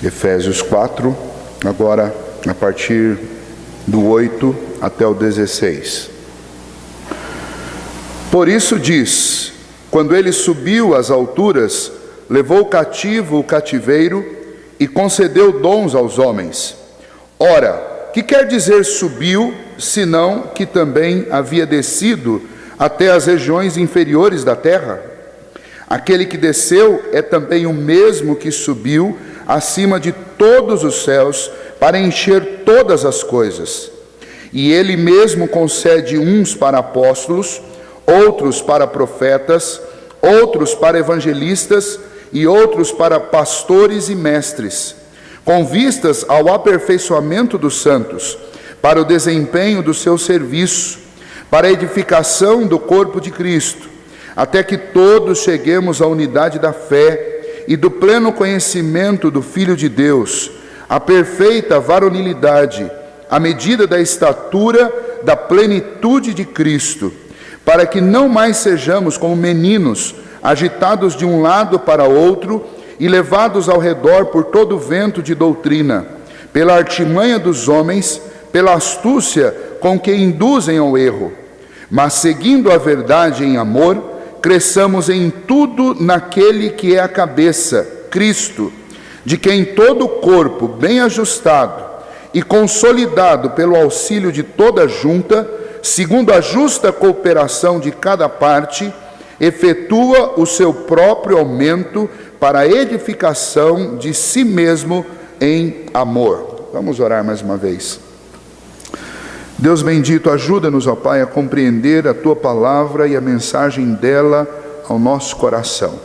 Efésios 4, agora a partir do 8 até o 16. Por isso diz: quando ele subiu às alturas, levou cativo o cativeiro e concedeu dons aos homens. Ora, que quer dizer subiu, senão que também havia descido até as regiões inferiores da terra? Aquele que desceu é também o mesmo que subiu acima de todos os céus para encher todas as coisas. E ele mesmo concede uns para apóstolos, outros para profetas, outros para evangelistas e outros para pastores e mestres, com vistas ao aperfeiçoamento dos santos, para o desempenho do seu serviço, para a edificação do corpo de Cristo, até que todos cheguemos à unidade da fé e do pleno conhecimento do Filho de Deus, à perfeita varonilidade, à medida da estatura da plenitude de Cristo, para que não mais sejamos como meninos, agitados de um lado para outro e levados ao redor por todo vento de doutrina, pela artimanha dos homens, pela astúcia com que induzem ao erro, mas seguindo a verdade em amor, cresçamos em tudo naquele que é a cabeça, Cristo, de quem todo o corpo, bem ajustado e consolidado pelo auxílio de toda junta, segundo a justa cooperação de cada parte, efetua o seu próprio aumento para a edificação de si mesmo em amor. Vamos orar mais uma vez. Deus bendito, ajuda-nos, ó Pai, a compreender a Tua palavra e a mensagem dela ao nosso coração.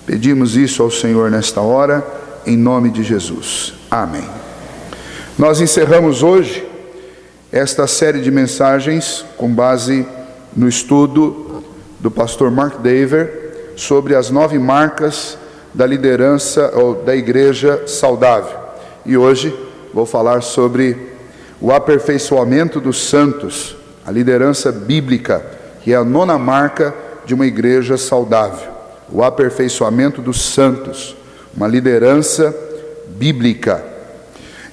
Pedimos isso ao Senhor nesta hora, em nome de Jesus. Amém. Nós encerramos hoje esta série de mensagens com base no estudo do pastor Mark Dever sobre as 9 marcas da liderança ou da igreja saudável. E hoje vou falar sobre o aperfeiçoamento dos santos, a liderança bíblica, que é a 9ª marca de uma igreja saudável. O aperfeiçoamento dos santos, uma liderança bíblica.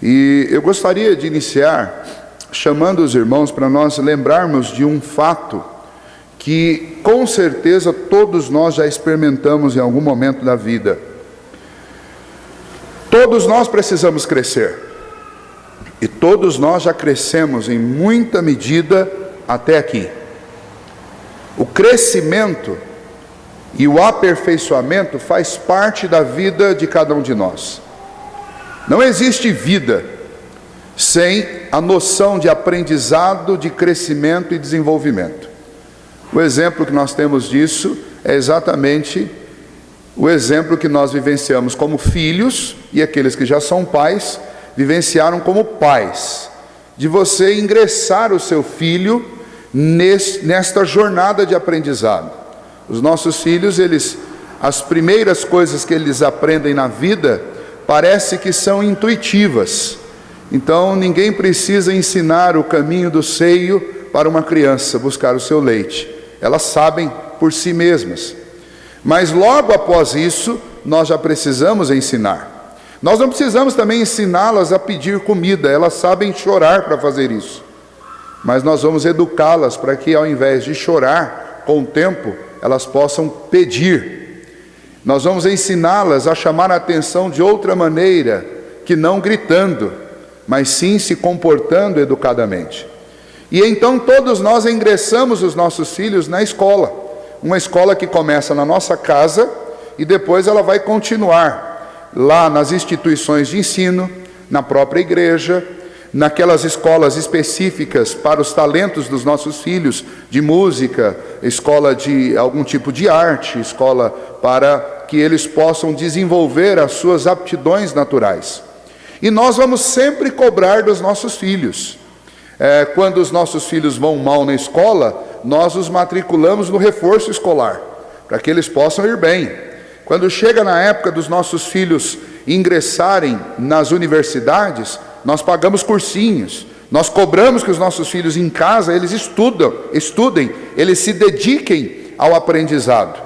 E eu gostaria de iniciar chamando os irmãos para nós lembrarmos de um fato que com certeza todos nós já experimentamos em algum momento da vida. Todos nós precisamos crescer. E todos nós já crescemos em muita medida até aqui. O crescimento e o aperfeiçoamento faz parte da vida de cada um de nós. Não existe vida sem a noção de aprendizado, de crescimento e desenvolvimento. O exemplo que nós temos disso é exatamente o exemplo que nós vivenciamos como filhos, e aqueles que já são pais vivenciaram como pais, de você ingressar o seu filho nesta jornada de aprendizado. Os nossos filhos, as primeiras coisas que eles aprendem na vida, parece que são intuitivas. Então ninguém precisa ensinar o caminho do seio para uma criança buscar o seu leite. Elas sabem por si mesmas. Mas logo após isso, nós já precisamos ensinar. Nós não precisamos também ensiná-las a pedir comida, elas sabem chorar para fazer isso. Mas nós vamos educá-las para que, ao invés de chorar, com o tempo, elas possam pedir. Nós vamos ensiná-las a chamar a atenção de outra maneira, que não gritando, mas sim se comportando educadamente. E então todos nós ingressamos os nossos filhos na escola, uma escola que começa na nossa casa e depois ela vai continuar lá nas instituições de ensino, na própria igreja, naquelas escolas específicas para os talentos dos nossos filhos, de música, escola de algum tipo de arte, escola para que eles possam desenvolver as suas aptidões naturais. E nós vamos sempre cobrar dos nossos filhos. Quando os nossos filhos vão mal na escola, nós os matriculamos no reforço escolar, para que eles possam ir bem. Quando chega na época dos nossos filhos ingressarem nas universidades, nós pagamos cursinhos, nós cobramos que os nossos filhos em casa, eles estudem, eles se dediquem ao aprendizado.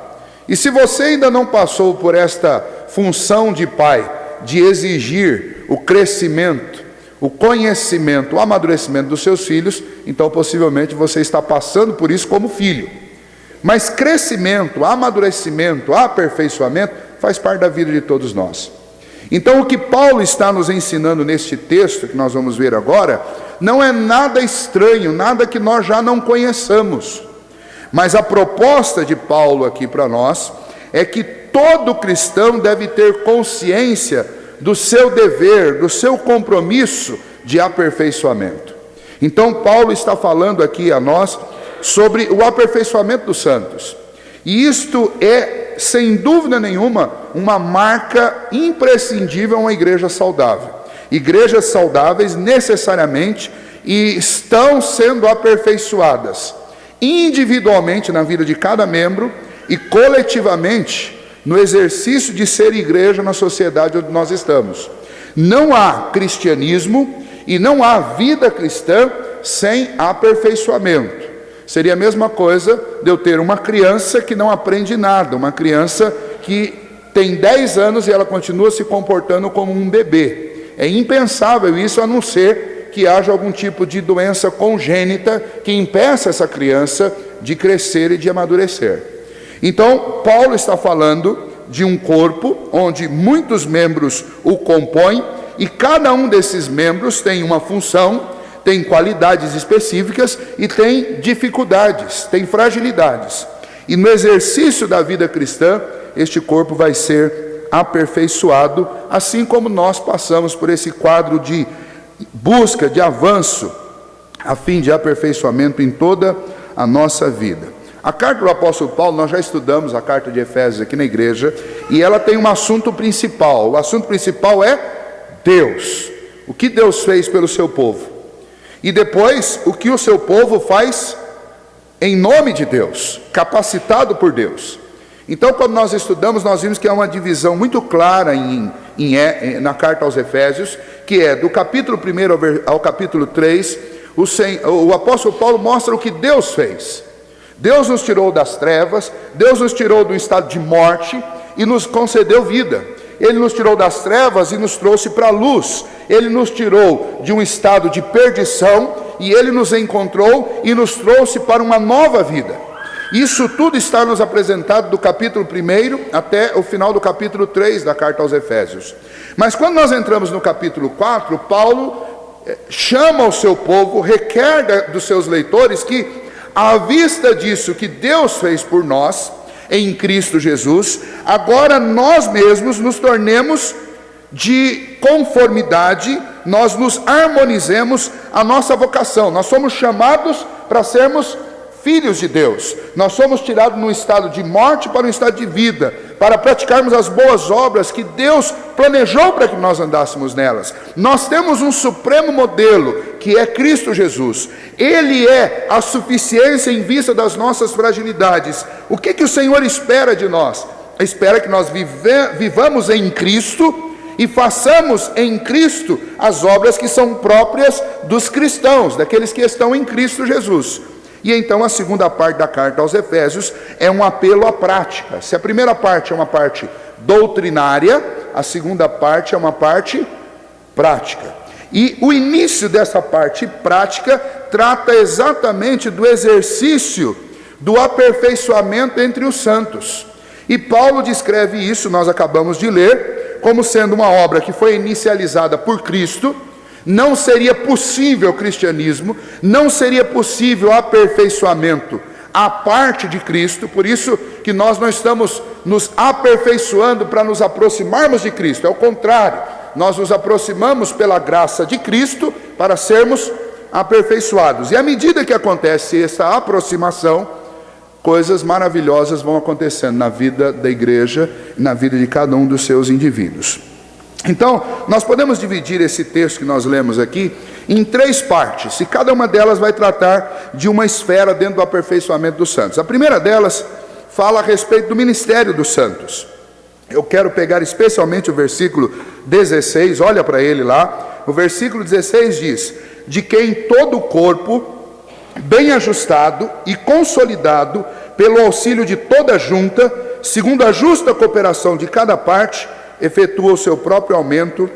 E se você ainda não passou por esta função de pai, de exigir o crescimento, o conhecimento, o amadurecimento dos seus filhos, então possivelmente você está passando por isso como filho. Mas crescimento, amadurecimento, aperfeiçoamento faz parte da vida de todos nós. Então o que Paulo está nos ensinando neste texto que nós vamos ver agora, não é nada estranho, nada que nós já não conheçamos. Mas a proposta de Paulo aqui para nós é que todo cristão deve ter consciência do seu dever, do seu compromisso de aperfeiçoamento. Então Paulo está falando aqui a nós sobre o aperfeiçoamento dos santos. E isto é, sem dúvida nenhuma, uma marca imprescindível a uma igreja saudável. Igrejas saudáveis necessariamente estão sendo aperfeiçoadas, individualmente na vida de cada membro e coletivamente no exercício de ser igreja na sociedade onde nós estamos. Não há cristianismo e não há vida cristã sem aperfeiçoamento. Seria a mesma coisa de eu ter uma criança que não aprende nada, uma criança que tem 10 anos e ela continua se comportando como um bebê. É impensável isso, a não ser que haja algum tipo de doença congênita que impeça essa criança de crescer e de amadurecer. Então, Paulo está falando de um corpo onde muitos membros o compõem e cada um desses membros tem uma função, tem qualidades específicas e tem dificuldades, tem fragilidades. E no exercício da vida cristã, este corpo vai ser aperfeiçoado, assim como nós passamos por esse quadro de busca, de avanço, a fim de aperfeiçoamento em toda a nossa vida. A carta do apóstolo Paulo, nós já estudamos a carta de Efésios aqui na igreja, e ela tem um assunto principal. O assunto principal é Deus. O que Deus fez pelo seu povo. E depois, o que o seu povo faz em nome de Deus, capacitado por Deus. Então, quando nós estudamos, nós vimos que há uma divisão muito clara na carta aos Efésios, que é do capítulo 1 ao capítulo 3, o apóstolo Paulo mostra o que Deus fez. Deus nos tirou das trevas, Deus nos tirou do estado de morte e nos concedeu vida. Ele nos tirou das trevas e nos trouxe para a luz. Ele nos tirou de um estado de perdição e Ele nos encontrou e nos trouxe para uma nova vida. Isso tudo está nos apresentado do capítulo 1 até o final do capítulo 3 da carta aos Efésios. Mas quando nós entramos no capítulo 4, Paulo chama o seu povo, requer dos seus leitores que, à vista disso que Deus fez por nós, em Cristo Jesus, agora nós mesmos nos tornemos de conformidade, nós nos harmonizemos a nossa vocação. Nós somos chamados para sermos filhos de Deus. Nós somos tirados num estado de morte para um estado de vida, para praticarmos as boas obras que Deus planejou para que nós andássemos nelas. Nós temos um supremo modelo, que é Cristo Jesus. Ele é a suficiência em vista das nossas fragilidades. O que o Senhor espera de nós? Espera que nós vivamos em Cristo e façamos em Cristo as obras que são próprias dos cristãos, daqueles que estão em Cristo Jesus. E então a segunda parte da carta aos Efésios é um apelo à prática. Se a primeira parte é uma parte doutrinária, a segunda parte é uma parte prática. E o início dessa parte prática trata exatamente do exercício do aperfeiçoamento entre os santos. E Paulo descreve isso, nós acabamos de ler, como sendo uma obra que foi inicializada por Cristo. Não seria possível o cristianismo, não seria possível o aperfeiçoamento à parte de Cristo. Por isso que nós não estamos nos aperfeiçoando para nos aproximarmos de Cristo, é o contrário, nós nos aproximamos pela graça de Cristo para sermos aperfeiçoados. E à medida que acontece essa aproximação, coisas maravilhosas vão acontecendo na vida da igreja, na vida de cada um dos seus indivíduos. Então, nós podemos dividir esse texto que nós lemos aqui em 3 partes, e cada uma delas vai tratar de uma esfera dentro do aperfeiçoamento dos santos. A primeira delas fala a respeito do ministério dos santos. Eu quero pegar especialmente o versículo 16, olha para ele lá. O versículo 16 diz: de quem todo o corpo, bem ajustado e consolidado pelo auxílio de toda a junta, segundo a justa cooperação de cada parte, efetua o seu próprio aumento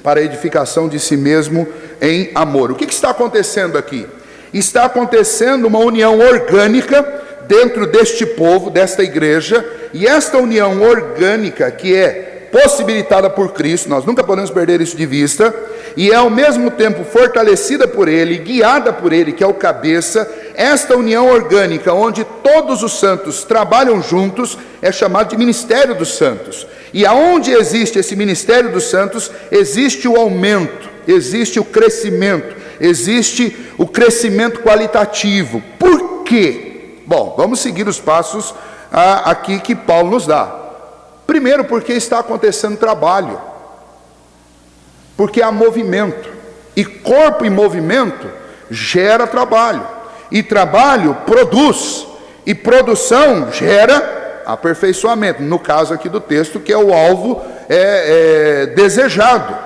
para a edificação de si mesmo em amor. O que está acontecendo aqui? Está acontecendo uma união orgânica dentro deste povo, desta igreja, e esta união orgânica que é possibilitada por Cristo, nós nunca podemos perder isso de vista, e é ao mesmo tempo fortalecida por Ele, guiada por Ele, que é o cabeça. Esta união orgânica, onde todos os santos trabalham juntos, é chamado de ministério dos santos. E aonde existe esse ministério dos santos, existe o aumento, existe o crescimento qualitativo. Por quê? Bom, vamos seguir os passos aqui que Paulo nos dá. Primeiro, porque está acontecendo trabalho, porque há movimento, e corpo em movimento gera trabalho, e trabalho produz, e produção gera aperfeiçoamento, no caso aqui do texto, que é o alvo desejado.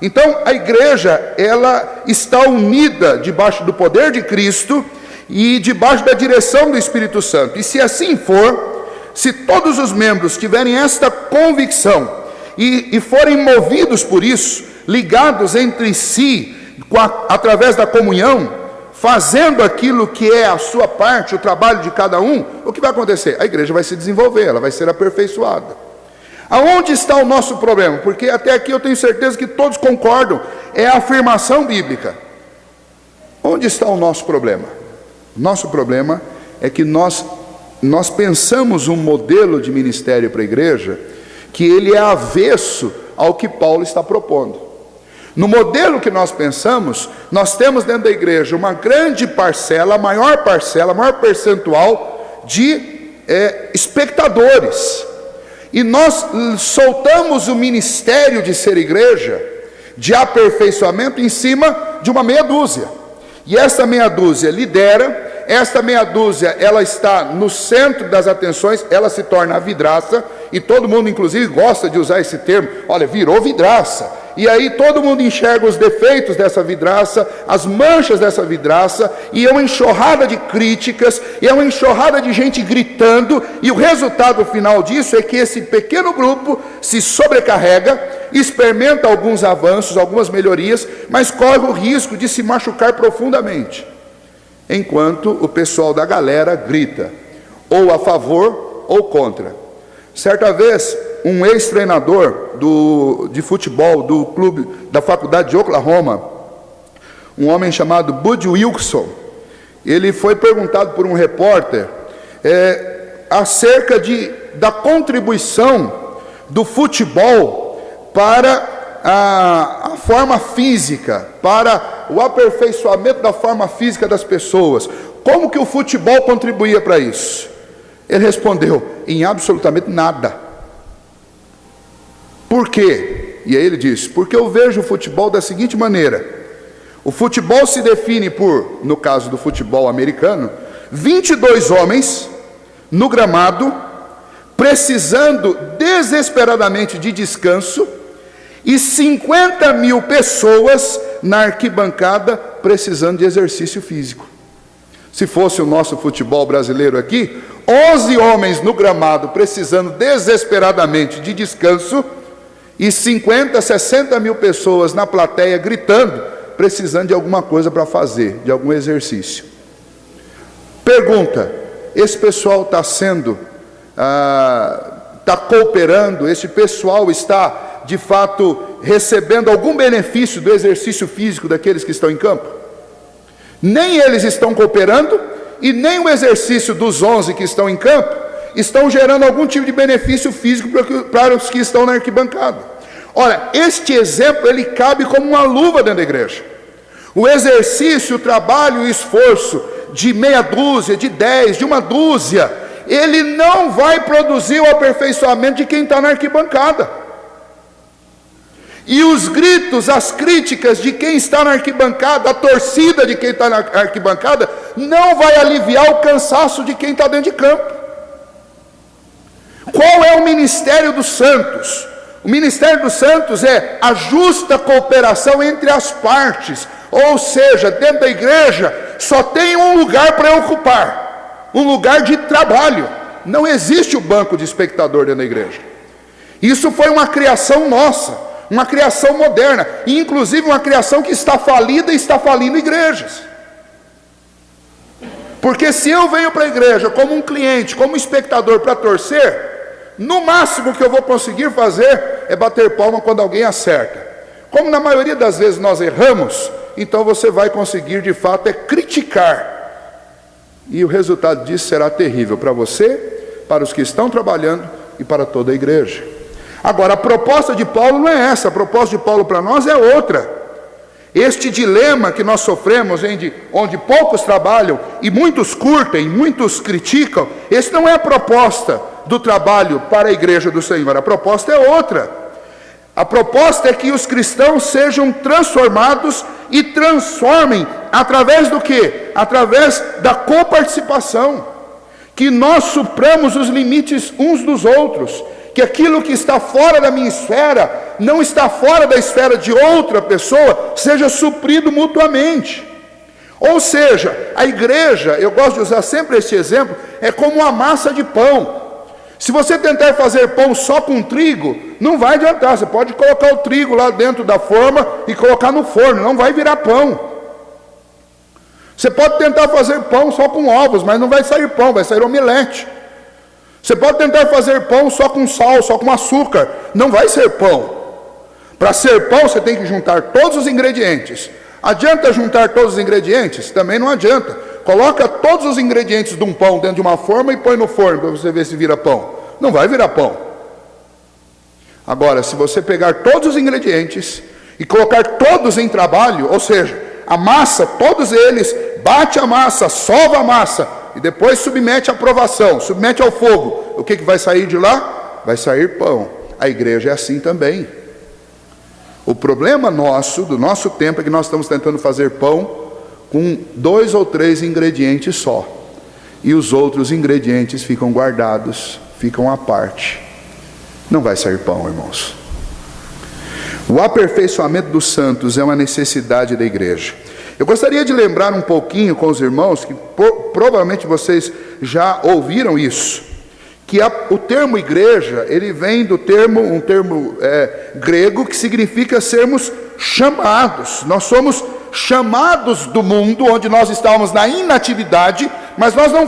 Então a igreja, ela está unida debaixo do poder de Cristo e debaixo da direção do Espírito Santo, e se assim for, se todos os membros tiverem esta convicção e forem movidos por isso, ligados entre si, através da comunhão, fazendo aquilo que é a sua parte, o trabalho de cada um, o que vai acontecer? A igreja vai se desenvolver, ela vai ser aperfeiçoada. Aonde está o nosso problema? Porque até aqui eu tenho certeza que todos concordam, é a afirmação bíblica. Onde está o nosso problema? Nosso problema é que nós pensamos um modelo de ministério para a igreja que ele é avesso ao que Paulo está propondo. No modelo que nós pensamos, nós temos dentro da igreja uma grande parcela, a maior percentual de espectadores. E nós soltamos o ministério de ser igreja, de aperfeiçoamento, em cima de uma meia dúzia. E essa meia dúzia lidera. Esta meia dúzia, ela está no centro das atenções, ela se torna a vidraça, e todo mundo inclusive gosta de usar esse termo, olha, virou vidraça, e aí todo mundo enxerga os defeitos dessa vidraça, as manchas dessa vidraça, e é uma enxurrada de críticas, e é uma enxurrada de gente gritando, e o resultado final disso é que esse pequeno grupo se sobrecarrega, experimenta alguns avanços, algumas melhorias, mas corre o risco de se machucar profundamente. Enquanto o pessoal da galera grita, ou a favor ou contra. Certa vez, um ex-treinador de futebol do clube da faculdade de Oklahoma, um homem chamado Bud Wilson, ele foi perguntado por um repórter acerca da contribuição do futebol para a forma física, para o aperfeiçoamento da forma física das pessoas. Como que o futebol contribuía para isso? Ele respondeu, em absolutamente nada. Por quê? E aí ele disse, porque eu vejo o futebol da seguinte maneira: o futebol se define por, no caso do futebol americano, 22 homens no gramado, precisando desesperadamente de descanso, e 50 mil pessoas na arquibancada precisando de exercício físico. Se fosse o nosso futebol brasileiro aqui, 11 homens no gramado precisando desesperadamente de descanso, e 50, 60 mil pessoas na plateia gritando, precisando de alguma coisa para fazer, de algum exercício. Pergunta, esse pessoal está cooperando, esse pessoal está de fato recebendo algum benefício do exercício físico daqueles que estão em campo? Nem eles estão cooperando, e nem o exercício dos 11 que estão em campo estão gerando algum tipo de benefício físico para os que estão na arquibancada. Ora, este exemplo, ele cabe como uma luva dentro da igreja. O exercício, o trabalho e o esforço de meia dúzia, de 10, de uma dúzia, ele não vai produzir o aperfeiçoamento de quem está na arquibancada. E os gritos, as críticas de quem está na arquibancada, a torcida de quem está na arquibancada, não vai aliviar o cansaço de quem está dentro de campo. Qual é o ministério dos santos? O ministério dos santos é a justa cooperação entre as partes, ou seja, dentro da igreja só tem um lugar para ocupar, um lugar de trabalho. Não existe o banco de espectador dentro da igreja. Isso foi uma criação nossa, uma criação moderna, e inclusive uma criação que está falida e está falindo igrejas. Porque se eu venho para a igreja como um cliente, como um espectador para torcer, no máximo que eu vou conseguir fazer é bater palma quando alguém acerta. Como na maioria das vezes nós erramos, então você vai conseguir de fato criticar. E o resultado disso será terrível para você, para os que estão trabalhando e para toda a igreja. Agora, a proposta de Paulo não é essa, a proposta de Paulo para nós é outra. Este dilema que nós sofremos, onde poucos trabalham e muitos curtem, muitos criticam, esse não é a proposta do trabalho para a igreja do Senhor, a proposta é outra. A proposta é que os cristãos sejam transformados e transformem através do quê? Através da coparticipação, que nós supramos os limites uns dos outros, que aquilo que está fora da minha esfera, não está fora da esfera de outra pessoa, seja suprido mutuamente. Ou seja, a igreja, eu gosto de usar sempre este exemplo, é como uma massa de pão. Se você tentar fazer pão só com trigo, não vai adiantar. Você pode colocar o trigo lá dentro da forma e colocar no forno, não vai virar pão. Você pode tentar fazer pão só com ovos, mas não vai sair pão, vai sair omelete. Você pode tentar fazer pão só com sal, só com açúcar, não vai ser pão. Para ser pão você tem que juntar todos os ingredientes. Adianta juntar todos os ingredientes? Também não adianta. Coloca todos os ingredientes de um pão dentro de uma forma e põe no forno para você ver se vira pão. Não vai virar pão. Agora, se você pegar todos os ingredientes e colocar todos em trabalho, ou seja, a massa, todos eles, bate a massa, sova a massa, e depois submete à provação, submete ao fogo, o que vai sair de lá? Vai sair pão. A igreja é assim também. O problema nosso, do nosso tempo, é que nós estamos tentando fazer pão com 2 ou 3 ingredientes só, e os outros ingredientes ficam guardados, ficam à parte. Não vai sair pão, irmãos. O aperfeiçoamento dos santos é uma necessidade da igreja. Eu gostaria de lembrar um pouquinho com os irmãos, que provavelmente vocês já ouviram isso, que o termo igreja, ele vem do termo, um termo grego, que significa sermos chamados. Nós somos chamados do mundo, onde nós estávamos na inatividade, mas nós não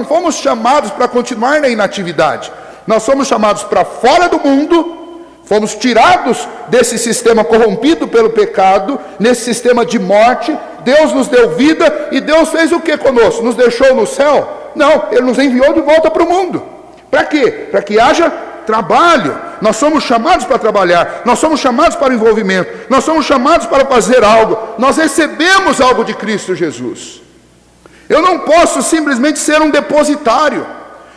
fomos chamados para continuar na inatividade. Nós somos chamados para fora do mundo, fomos tirados desse sistema corrompido pelo pecado, nesse sistema de morte. Deus nos deu vida, e Deus fez o que conosco? Nos deixou no céu? Não, Ele nos enviou de volta para o mundo. Para quê? Para que haja trabalho. Nós somos chamados para trabalhar, nós somos chamados para o envolvimento, nós somos chamados para fazer algo. Nós recebemos algo de Cristo Jesus. Eu não posso simplesmente ser um depositário.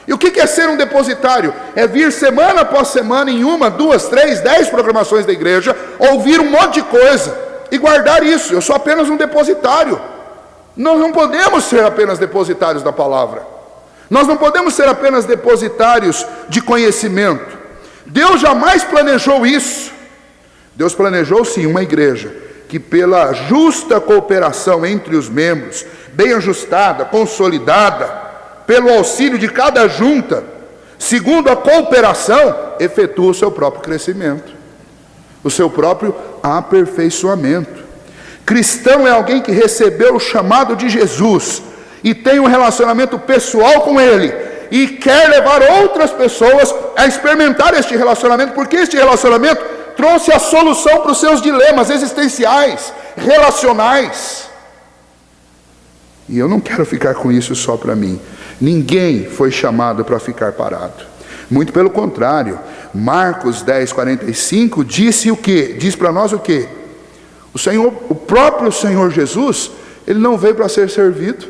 E o que é ser um depositário? É vir semana após semana em 1, 2, 3, 10 programações da igreja, ouvir um monte de coisa e guardar isso. Eu sou apenas um depositário. Nós não podemos ser apenas depositários da palavra. Nós não podemos ser apenas depositários de conhecimento. Deus jamais planejou isso. Deus planejou sim uma igreja que, pela justa cooperação entre os membros, bem ajustada, consolidada, pelo auxílio de cada junta, segundo a cooperação, efetua o seu próprio crescimento, o seu próprio aperfeiçoamento. Cristão é alguém que recebeu o chamado de Jesus e tem um relacionamento pessoal com Ele, e quer levar outras pessoas a experimentar este relacionamento, porque este relacionamento trouxe a solução para os seus dilemas existenciais, relacionais. E eu não quero ficar com isso só para mim. Ninguém foi chamado para ficar parado. Muito pelo contrário. Marcos 10:45 disse o quê? Diz para nós o quê? O próprio Senhor Jesus, Ele não veio para ser servido,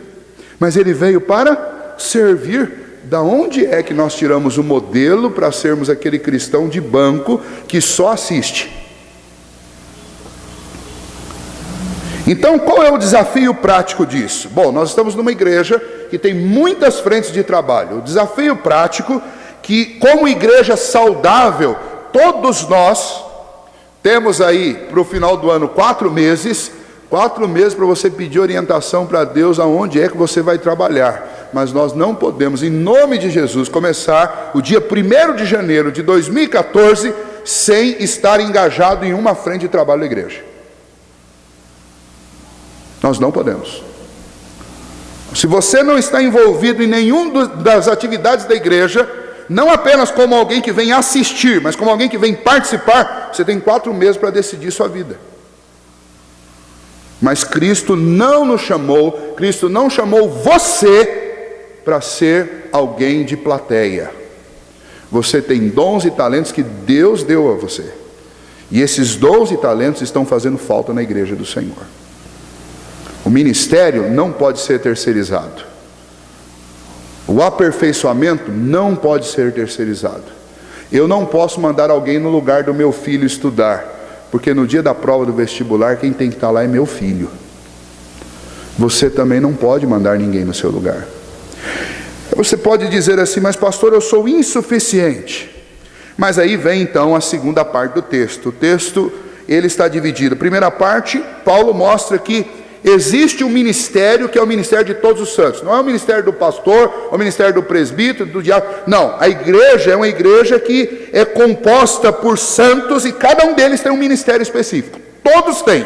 mas Ele veio para servir. Da onde é que nós tiramos o modelo para sermos aquele cristão de banco que só assiste? Então, qual é o desafio prático disso? Bom, nós estamos numa igreja que tem muitas frentes de trabalho. O desafio prático que, como igreja saudável, todos nós temos aí para o final do ano 4 meses para você pedir orientação para Deus aonde é que você vai trabalhar. mas nós não podemos, em nome de Jesus, começar o dia 1º de janeiro de 2014 sem estar engajado em uma frente de trabalho da igreja. Nós não podemos. Se você não está envolvido em nenhuma das atividades da igreja, não apenas como alguém que vem assistir, mas como alguém que vem participar, você tem 4 meses para decidir sua vida. Mas Cristo não nos chamou, Cristo não chamou você para ser alguém de plateia. Você tem dons e talentos que Deus deu a você. E esses dons e talentos estão fazendo falta na igreja do Senhor. O ministério não pode ser terceirizado. O aperfeiçoamento não pode ser terceirizado. Eu não posso mandar alguém no lugar do meu filho estudar, porque no dia da prova do vestibular, quem tem que estar lá é meu filho. Você também não pode mandar ninguém no seu lugar. Você pode dizer assim, mas pastor, eu sou insuficiente. Mas aí vem então a segunda parte do texto. O texto, ele está dividido. A primeira parte, Paulo mostra que existe um ministério que é o ministério de todos os santos. Não é o ministério do pastor, o ministério do presbítero, do diácono. Não, a igreja é uma igreja que é composta por santos e cada um deles tem um ministério específico. Todos têm.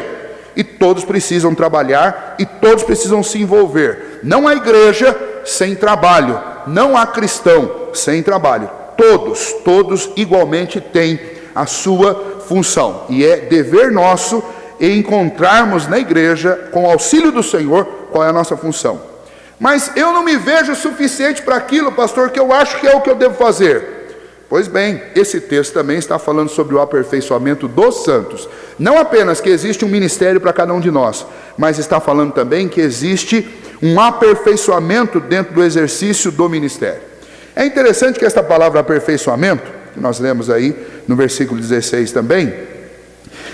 E todos precisam trabalhar e todos precisam se envolver. Não há igreja sem trabalho. Não há cristão sem trabalho. Todos igualmente têm a sua função. E é dever nosso encontrarmos na igreja, com o auxílio do Senhor, qual é a nossa função. Mas eu não me vejo suficiente para aquilo, pastor, que eu acho que é o que eu devo fazer. Pois bem, esse texto também está falando sobre o aperfeiçoamento dos santos. Não apenas que existe um ministério para cada um de nós, mas está falando também que existe um aperfeiçoamento dentro do exercício do ministério. É interessante que esta palavra aperfeiçoamento, que nós lemos aí no versículo 16 também,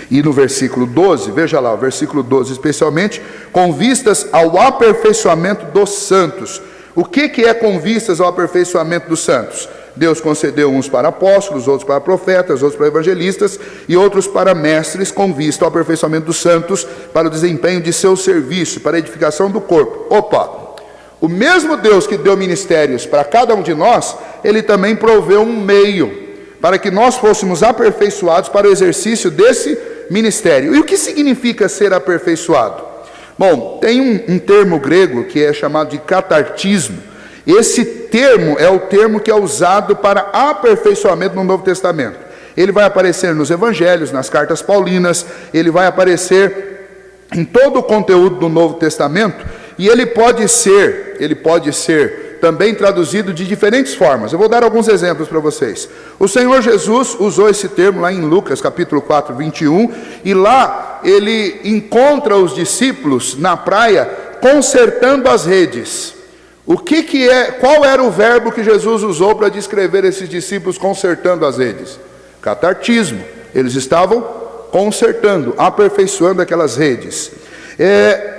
e no versículo 12, veja lá, o versículo 12 especialmente, com vistas ao aperfeiçoamento dos santos. O que é com vistas ao aperfeiçoamento dos santos? Deus concedeu uns para apóstolos, outros para profetas, outros para evangelistas e outros para mestres, com vista ao aperfeiçoamento dos santos, para o desempenho de seu serviço, para a edificação do corpo. O mesmo Deus que deu ministérios para cada um de nós, Ele também proveu um meio para que nós fôssemos aperfeiçoados para o exercício desse ministério. E o que significa ser aperfeiçoado? Bom, tem um termo grego que é chamado de catartismo. Esse termo é o termo que é usado para aperfeiçoamento no Novo Testamento. Ele vai aparecer nos evangelhos, nas cartas paulinas, ele vai aparecer em todo o conteúdo do Novo Testamento, e ele pode ser também traduzido de diferentes formas. Eu vou dar alguns exemplos para vocês. O Senhor Jesus usou esse termo lá em Lucas capítulo 4, 21, e lá ele encontra os discípulos na praia consertando as redes. Qual era o verbo que Jesus usou para descrever esses discípulos consertando as redes? Catartismo. Eles estavam consertando, aperfeiçoando aquelas redes.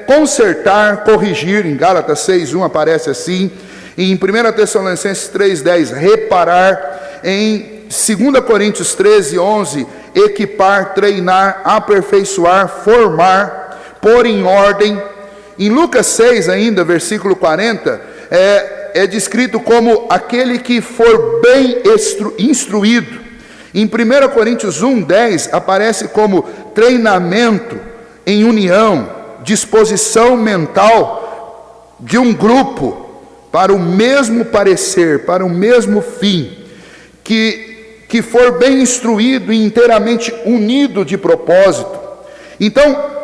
Consertar, corrigir, em Gálatas 6:1 aparece assim. Em 1 Tessalonicenses 3:10, reparar. Em 2 Coríntios 13:11, equipar, treinar, aperfeiçoar, formar, pôr em ordem. Em Lucas 6 ainda, versículo 40, é descrito como aquele que for bem instruído. Em 1 Coríntios 1:10 aparece como treinamento em união, disposição mental de um grupo para o mesmo parecer, para o mesmo fim, que for bem instruído e inteiramente unido de propósito. Então,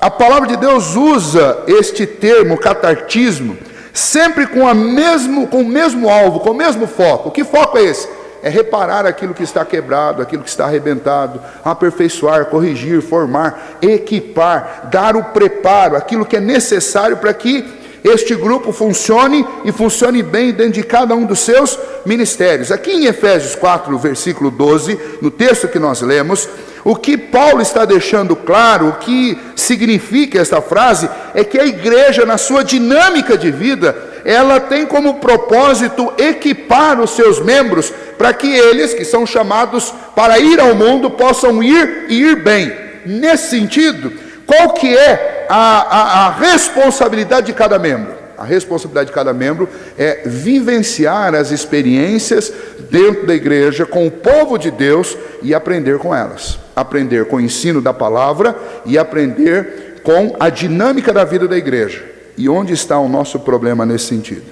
a palavra de Deus usa este termo, catartismo, sempre com o mesmo alvo, com o mesmo foco. Que foco é esse? É reparar aquilo que está quebrado, aquilo que está arrebentado, aperfeiçoar, corrigir, formar, equipar, dar o preparo, aquilo que é necessário para que este grupo funcione e funcione bem dentro de cada um dos seus ministérios. Aqui em Efésios 4, versículo 12, no texto que nós lemos, o que Paulo está deixando claro, o que significa esta frase, é que a igreja, na sua dinâmica de vida, ela tem como propósito equipar os seus membros para que eles, que são chamados para ir ao mundo, possam ir e ir bem. Nesse sentido, qual que é a responsabilidade de cada membro? a responsabilidade de cada membro é vivenciar as experiências dentro da igreja, com o povo de Deus, e aprender com elas. Aprender com o ensino da palavra e aprender com a dinâmica da vida da igreja. E onde está o nosso problema nesse sentido?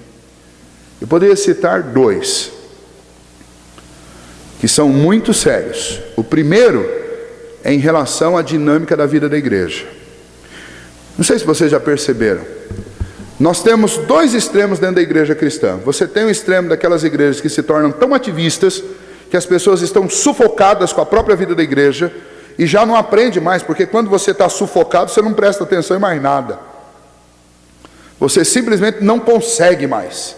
Eu poderia citar dois, que são muito sérios. O primeiro é em relação à dinâmica da vida da igreja. Não sei se vocês já perceberam, nós temos dois extremos dentro da igreja cristã. Você tem o extremo daquelas igrejas que se tornam tão ativistas, que as pessoas estão sufocadas com a própria vida da igreja, e já não aprende mais, porque quando você está sufocado, você não presta atenção em mais nada. Você simplesmente não consegue mais.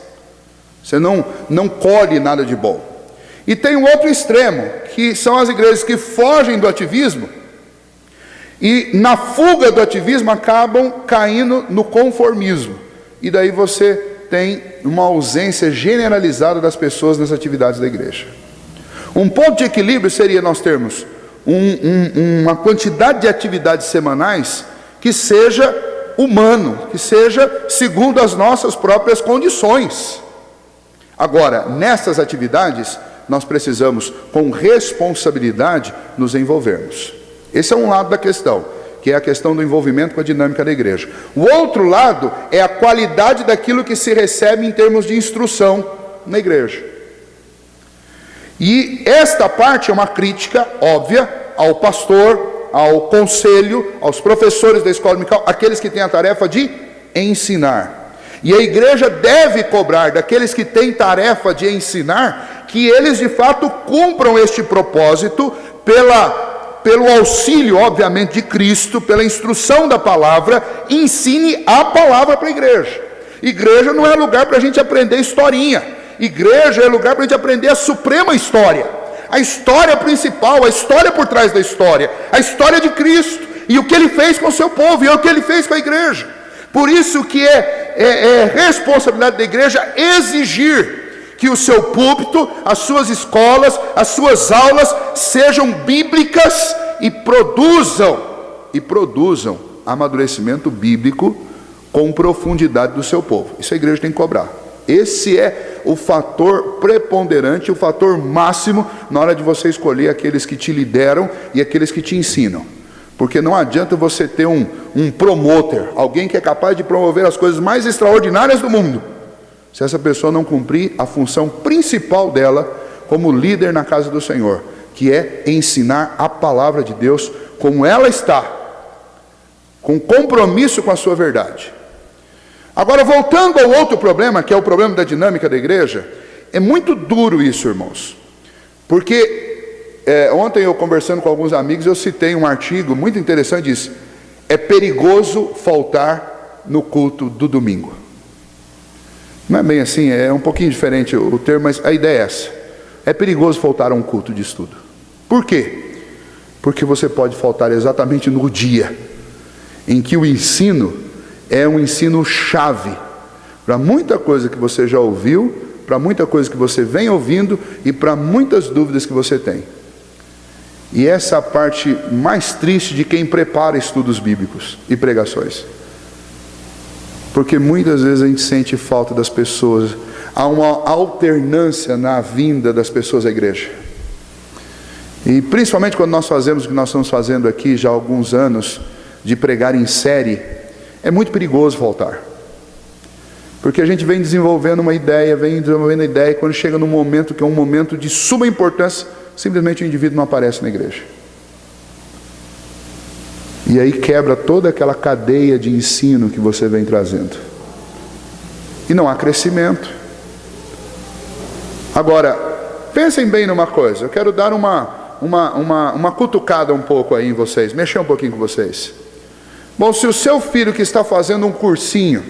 Você não colhe nada de bom. E tem um outro extremo, que são as igrejas que fogem do ativismo, e na fuga do ativismo acabam caindo no conformismo. E daí você tem uma ausência generalizada das pessoas nas atividades da igreja. Um ponto de equilíbrio seria nós termos uma quantidade de atividades semanais que seja humano, que seja segundo as nossas próprias condições. Agora, nessas atividades, nós precisamos, com responsabilidade, nos envolvermos. Esse é um lado da questão, que é a questão do envolvimento com a dinâmica da igreja. O outro lado é a qualidade daquilo que se recebe em termos de instrução na igreja. E esta parte é uma crítica óbvia ao pastor, ao conselho, aos professores da escola dominical, aqueles que têm a tarefa de ensinar. E a igreja deve cobrar daqueles que têm tarefa de ensinar, que eles de fato cumpram este propósito pelo auxílio, obviamente, de Cristo, pela instrução da palavra. Ensine a palavra para a igreja. Igreja não é lugar para a gente aprender historinha. Igreja é lugar para a gente aprender a suprema história. A história principal, a história por trás da história. A história de Cristo. E o que Ele fez com o seu povo, e o que Ele fez com a igreja. Por isso que é responsabilidade da igreja exigir que o seu púlpito, as suas escolas, as suas aulas sejam bíblicas e produzam amadurecimento bíblico com profundidade do seu povo. Isso a igreja tem que cobrar. Esse é o fator preponderante, o fator máximo na hora de você escolher aqueles que te lideram e aqueles que te ensinam. Porque não adianta você ter um promoter, alguém que é capaz de promover as coisas mais extraordinárias do mundo, se essa pessoa não cumprir a função principal dela como líder na casa do Senhor, que é ensinar a palavra de Deus como ela está, com compromisso com a sua verdade. Agora, voltando ao outro problema, que é o problema da dinâmica da igreja, é muito duro isso, irmãos, porque ontem eu conversando com alguns amigos, eu citei um artigo muito interessante, diz: é perigoso faltar no culto do domingo. Não é bem assim, é um pouquinho diferente o termo, mas a ideia é essa. É perigoso faltar a um culto de estudo. Por quê? Porque você pode faltar exatamente no dia em que o ensino é um ensino chave para muita coisa que você já ouviu, para muita coisa que você vem ouvindo e para muitas dúvidas que você tem. E essa é a parte mais triste de quem prepara estudos bíblicos e pregações. Porque muitas vezes a gente sente falta das pessoas. Há uma alternância na vinda das pessoas à igreja. E principalmente quando nós fazemos o que nós estamos fazendo aqui já há alguns anos, de pregar em série, é muito perigoso faltar. Porque a gente vem desenvolvendo uma ideia, e quando chega num momento que é um momento de suma importância, simplesmente o indivíduo não aparece na igreja. E aí quebra toda aquela cadeia de ensino que você vem trazendo. E não há crescimento. Agora, pensem bem numa coisa. Eu quero dar uma cutucada um pouco aí em vocês. Mexer um pouquinho com vocês. Bom, se o seu filho que está fazendo um cursinho,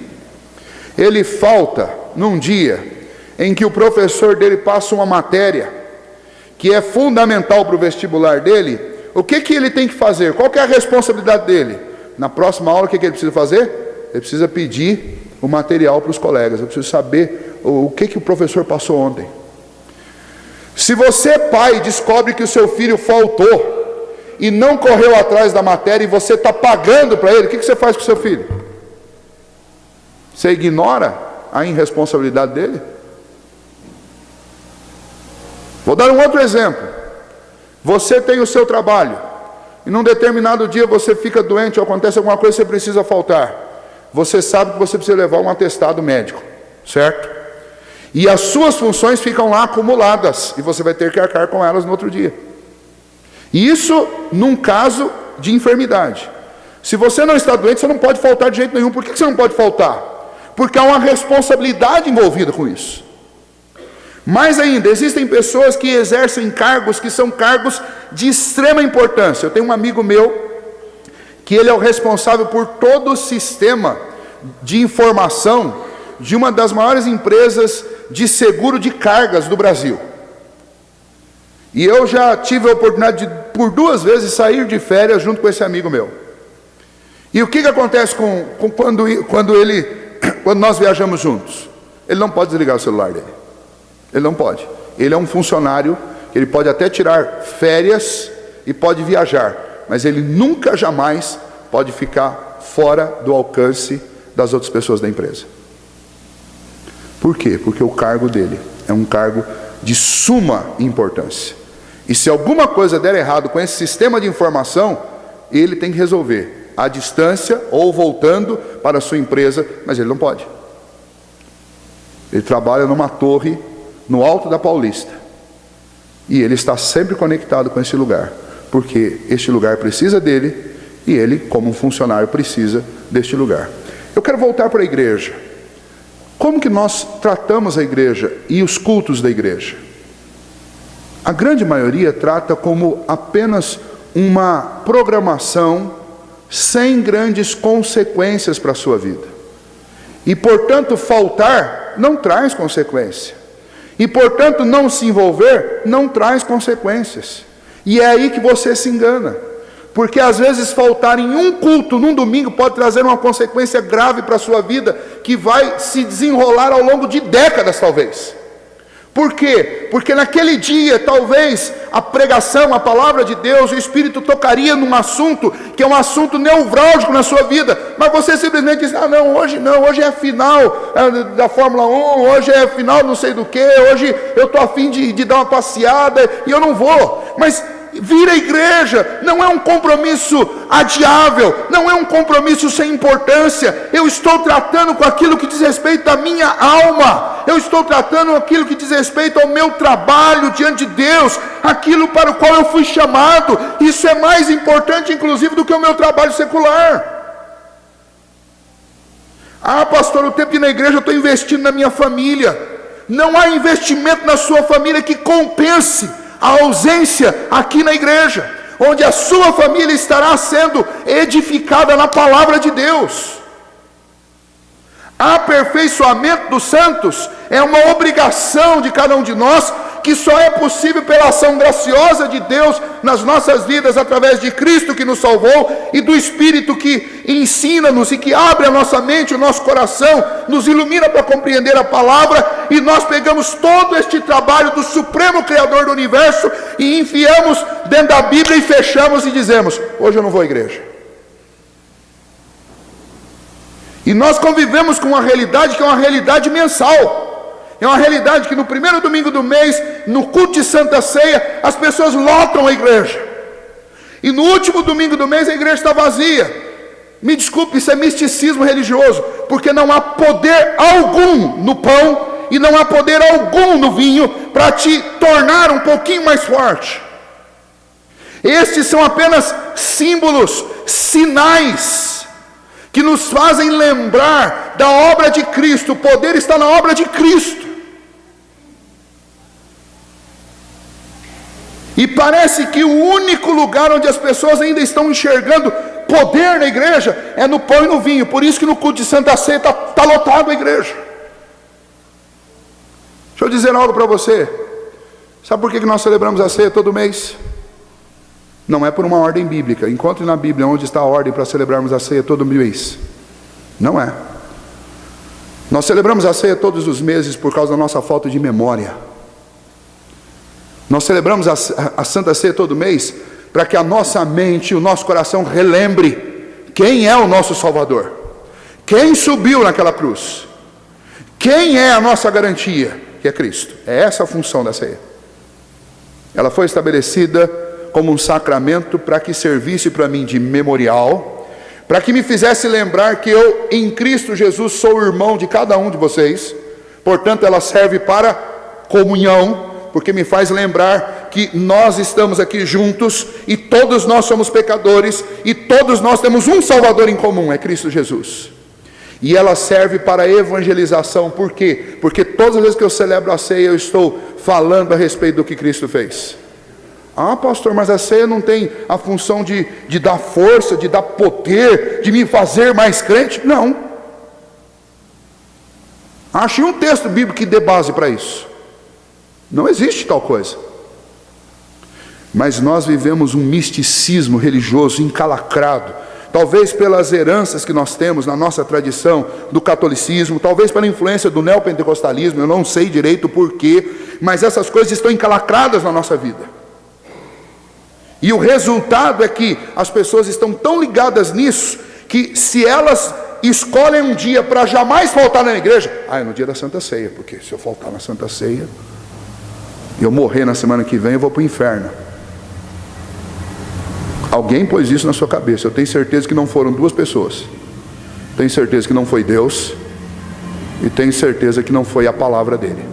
ele falta num dia em que o professor dele passa uma matéria que é fundamental para o vestibular dele, o que ele tem que fazer? Qual que é a responsabilidade dele? Na próxima aula, o que ele precisa fazer? Ele precisa pedir o material para os colegas. Eu preciso saber o que o professor passou ontem. Se você, pai, descobre que o seu filho faltou e não correu atrás da matéria e você está pagando para ele, o que você faz com o seu filho? Você ignora a irresponsabilidade dele? Vou dar um outro exemplo. Você tem o seu trabalho, e num determinado dia você fica doente, ou acontece alguma coisa, você precisa faltar. Você sabe que você precisa levar um atestado médico, certo? E as suas funções ficam lá acumuladas, e você vai ter que arcar com elas no outro dia. Isso num caso de enfermidade. Se você não está doente, você não pode faltar de jeito nenhum. Por que você não pode faltar? Porque há uma responsabilidade envolvida com isso. Mais ainda, existem pessoas que exercem cargos que são cargos de extrema importância. Eu tenho um amigo meu, que ele é o responsável por todo o sistema de informação de uma das maiores empresas de seguro de cargas do Brasil. E eu já tive a oportunidade de, por 2 vezes, sair de férias junto com esse amigo meu. E o que acontece quando nós viajamos juntos? Ele não pode desligar o celular dele. Ele não pode. Ele é um funcionário, ele pode até tirar férias e pode viajar, mas ele nunca, jamais pode ficar fora do alcance das outras pessoas da empresa. Por quê? Porque o cargo dele é um cargo de suma importância. E se alguma coisa der errado com esse sistema de informação, ele tem que resolver à distância ou voltando para a sua empresa, mas ele não pode. Ele trabalha numa torre no alto da Paulista, e ele está sempre conectado com esse lugar, porque este lugar precisa dele, e ele, como um funcionário, precisa deste lugar. Eu quero voltar para a igreja. Como que nós tratamos a igreja e os cultos da igreja? A grande maioria trata como apenas uma programação sem grandes consequências para a sua vida. E, portanto, faltar não traz consequência. E, portanto, não se envolver não traz consequências. E é aí que você se engana. Porque, às vezes, faltar em um culto num domingo pode trazer uma consequência grave para a sua vida, que vai se desenrolar ao longo de décadas, talvez. Por quê? Porque naquele dia, talvez, a pregação, a palavra de Deus, o Espírito tocaria num assunto que é um assunto nevrálgico na sua vida, mas você simplesmente diz: ah, não, hoje é a final da Fórmula 1, hoje é a final não sei do que, hoje eu estou a fim de dar uma passeada e eu não vou. Mas vir à igreja não é um compromisso adiável, não é um compromisso sem importância. Eu estou tratando com aquilo que diz respeito à minha alma, eu estou tratando aquilo que diz respeito ao meu trabalho diante de Deus, aquilo para o qual eu fui chamado. Isso é mais importante, inclusive, do que o meu trabalho secular. Ah, pastor, o tempo de ir na igreja eu estou investindo na minha família. Não há investimento na sua família que compense a ausência aqui na igreja, onde a sua família estará sendo edificada na palavra de Deus. Aperfeiçoamento dos santos é uma obrigação de cada um de nós, que só é possível pela ação graciosa de Deus nas nossas vidas, através de Cristo que nos salvou, e do Espírito que ensina-nos e que abre a nossa mente, o nosso coração, nos ilumina para compreender a palavra, e nós pegamos todo este trabalho do Supremo Criador do Universo e enfiamos dentro da Bíblia e fechamos e dizemos: hoje eu não vou à igreja. E nós convivemos com uma realidade que é uma realidade mensal. É uma realidade que no primeiro domingo do mês, no culto de Santa Ceia, as pessoas lotam a igreja. E no último domingo do mês a igreja está vazia. Me desculpe, isso é misticismo religioso, porque não há poder algum no pão e não há poder algum no vinho para te tornar um pouquinho mais forte. Estes são apenas símbolos, sinais, que nos fazem lembrar da obra de Cristo. O poder está na obra de Cristo. E parece que o único lugar onde as pessoas ainda estão enxergando poder na igreja é no pão e no vinho. Por isso que no culto de Santa Ceia está lotado a igreja. Deixa eu dizer algo para você. Sabe por que nós celebramos a ceia todo mês? Não é por uma ordem bíblica. Encontre na Bíblia onde está a ordem para celebrarmos a ceia todo mês. Não é. Nós celebramos a ceia todos os meses por causa da nossa falta de memória. Nós celebramos a Santa Ceia todo mês para que a nossa mente e o nosso coração relembre quem é o nosso Salvador, Quem subiu naquela cruz? Quem é a nossa garantia? Que é Cristo. É essa a função da ceia. Ela foi estabelecida como um sacramento para que servisse para mim de memorial, para que me fizesse lembrar que eu, em Cristo Jesus, sou irmão de cada um de vocês. Portanto, ela serve para comunhão, porque me faz lembrar que nós estamos aqui juntos e todos nós somos pecadores e todos nós temos um Salvador em comum, é Cristo Jesus. E ela serve para evangelização. Por quê? Porque todas as vezes que eu celebro a ceia, eu estou falando a respeito do que Cristo fez. Ah, pastor, mas a ceia não tem a função de dar força, de dar poder, de me fazer mais crente? Não. Ache um texto bíblico que dê base para isso. Não existe tal coisa. Mas nós vivemos um misticismo religioso encalacrado, talvez pelas heranças que nós temos na nossa tradição do catolicismo, talvez pela influência do neopentecostalismo, eu não sei direito o porquê, mas essas coisas estão encalacradas na nossa vida. E o resultado é que as pessoas estão tão ligadas nisso, que se elas escolhem um dia para jamais faltar na igreja, é no dia da Santa Ceia, porque se eu faltar na Santa Ceia, e eu morrer na semana que vem, eu vou para o inferno. Alguém pôs isso na sua cabeça. Eu tenho certeza que não foram duas pessoas. Tenho certeza que não foi Deus, e tenho certeza que não foi a palavra dele,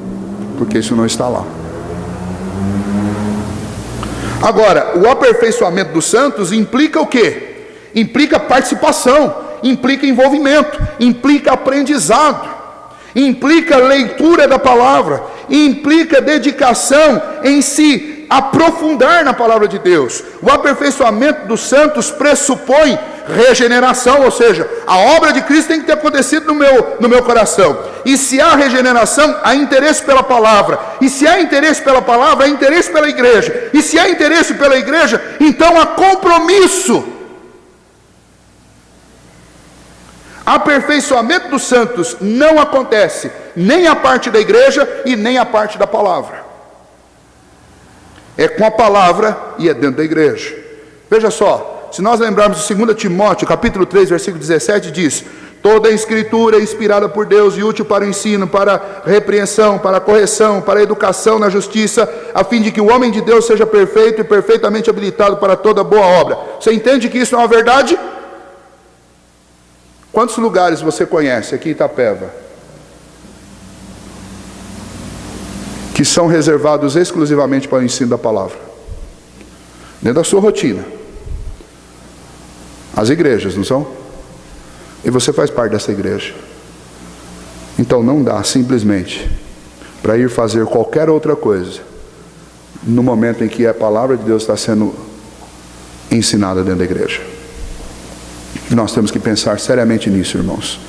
porque isso não está lá. Agora, o aperfeiçoamento dos santos implica o quê? Implica participação, implica envolvimento, implica aprendizado, implica leitura da palavra, implica dedicação em se aprofundar na palavra de Deus. O aperfeiçoamento dos santos pressupõe regeneração, ou seja, a obra de Cristo tem que ter acontecido no meu coração. E se há regeneração, há interesse pela palavra. E se há interesse pela palavra, há interesse pela igreja. E se há interesse pela igreja, então há compromisso. Aperfeiçoamento dos santos não acontece nem a parte da igreja e nem a parte da palavra. É com a palavra e é dentro da igreja. Veja só, se nós lembrarmos de 2 Timóteo, capítulo 3, versículo 17, diz: toda a escritura é inspirada por Deus e útil para o ensino, para a repreensão, para a correção, para a educação na justiça, a fim de que o homem de Deus seja perfeito e perfeitamente habilitado para toda boa obra. Você entende que isso é uma verdade? Quantos lugares você conhece aqui em Itapeva que são reservados exclusivamente para o ensino da palavra? Dentro da sua rotina. As igrejas, não são? E você faz parte dessa igreja. Então não dá simplesmente para ir fazer qualquer outra coisa no momento em que a palavra de Deus está sendo ensinada dentro da igreja. Nós temos que pensar seriamente nisso, irmãos,